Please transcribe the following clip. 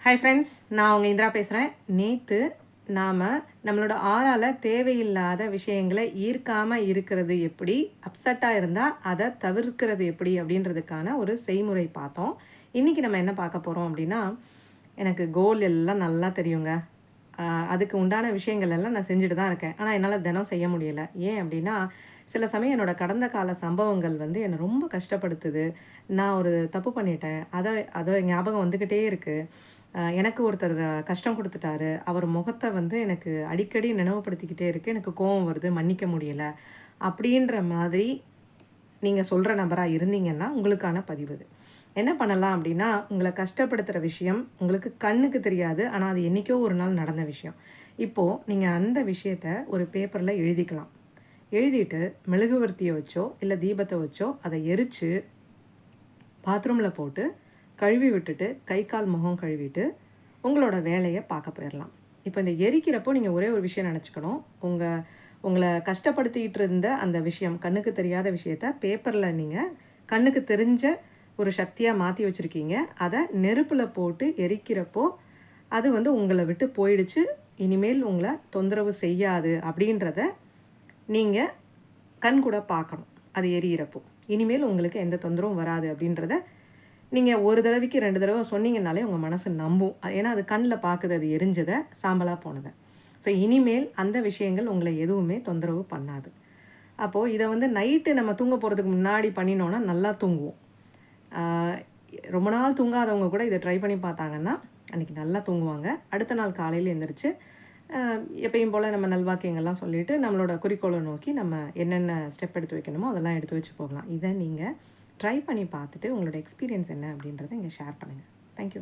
Hi friends, நான் உங்கள் இந்திரா பேசுகிறேன். நேற்று நாம் நம்மளோட ஆறால் தேவையில்லாத விஷயங்களை ஈர்க்காமல் இருக்கிறது எப்படி, அப்செட்டாக இருந்தால் அதை தவிர்க்கிறது எப்படி அப்படின்றதுக்கான ஒரு செய்முறை பார்த்தோம். இன்றைக்கி நம்ம என்ன பார்க்க போகிறோம் அப்படின்னா, எனக்கு கோல் எல்லாம் நல்லா தெரியுங்க. அதுக்கு உண்டான விஷயங்கள் எல்லாம் நான் செஞ்சுட்டு தான் இருக்கேன். ஆனால் என்னால் தினம் செய்ய முடியலை. ஏன் அப்படின்னா, சில சமயம் என்னோடய கடந்த கால சம்பவங்கள் வந்து என்னை ரொம்ப கஷ்டப்படுத்துது. நான் ஒரு தப்பு பண்ணிட்டேன், அதை ஞாபகம் வந்துக்கிட்டே இருக்குது. எனக்கு ஒருத்தர் கஷ்டம் கொடுத்துட்டாரு, அவர் முகத்தை வந்து எனக்கு அடிக்கடி நினைவுபடுத்திக்கிட்டே இருக்குது. எனக்கு கோபம் வருது, மன்னிக்க முடியலை அப்படின்ற மாதிரி நீங்கள் சொல்கிற நபராக இருந்தீங்கன்னா உங்களுக்கான பதிவு இது. என்ன பண்ணலாம் அப்படின்னா, உங்களை கஷ்டப்படுத்துகிற விஷயம் உங்களுக்கு கண்ணுக்கு தெரியாது, ஆனால் அது என்றைக்கோ ஒரு நாள் நடந்த விஷயம். இப்போது நீங்கள் அந்த விஷயத்தை ஒரு பேப்பரில் எழுதிக்கலாம். எழுதிட்டு மெழுகுவர்த்தியை வச்சோ இல்லை தீபத்தை வச்சோ அதை எரித்து பாத்ரூமில் போட்டு கழுவி விட்டுட்டு கை கால் முகம் கழுவிட்டு உங்களோட வேலையை பார்க்க போயிடலாம். இப்போ இந்த எரிக்கிறப்போ நீங்கள் ஒரே ஒரு விஷயம் நினச்சிக்கணும். உங்களை கஷ்டப்படுத்திக்கிட்டு இருந்த அந்த விஷயம், கண்ணுக்கு தெரியாத விஷயத்த பேப்பரில் நீங்கள் கண்ணுக்கு தெரிஞ்ச ஒரு சக்தியாக மாற்றி வச்சுருக்கீங்க. அதை நெருப்பில் போட்டு எரிக்கிறப்போ அது வந்து உங்களை விட்டு போயிடுச்சு, இனிமேல் உங்களை தொந்தரவு செய்யாது அப்படின்றத நீங்கள் கண் கூட பார்க்கணும். அது எரியிறப்போ இனிமேல் உங்களுக்கு எந்த தொந்தரவும் வராது அப்படின்றத நீங்கள் ஒரு தடவைக்கு 2 தடவை சொன்னீங்கன்னாலே உங்கள் மனசு நம்பும். ஏன்னா அது கண்ணில் பார்க்குது, அது எரிஞ்சதை, சாம்பலாக போனதை. ஸோ இனிமேல் அந்த விஷயங்கள் உங்களை எதுவுமே தொந்தரவு பண்ணாது. அப்போது இதை வந்து நைட்டு நம்ம தூங்க போகிறதுக்கு முன்னாடி பண்ணினோன்னா நல்லா தூங்குவோம். ரொம்ப நாள் தூங்காதவங்க கூட இதை ட்ரை பண்ணி பார்த்தாங்கன்னா அன்றைக்கி நல்லா தூங்குவாங்க. அடுத்த நாள் காலையில் எழுந்திரிச்சு எப்பயும் போல் நம்ம நல்வாக்கியங்கள்லாம் சொல்லிவிட்டு நம்மளோட குறிக்கோளை நோக்கி நம்ம என்னென்ன ஸ்டெப் எடுத்து வைக்கணுமோ அதெல்லாம் எடுத்து வச்சு போகலாம். இதை நீங்கள் ட்ரை பண்ணி பார்த்துட்டு உங்களோட எக்ஸ்பீரியன்ஸ் என்ன அப்படின்றத இங்கே ஷேர் பண்ணுங்கள். தேங்க்யூ.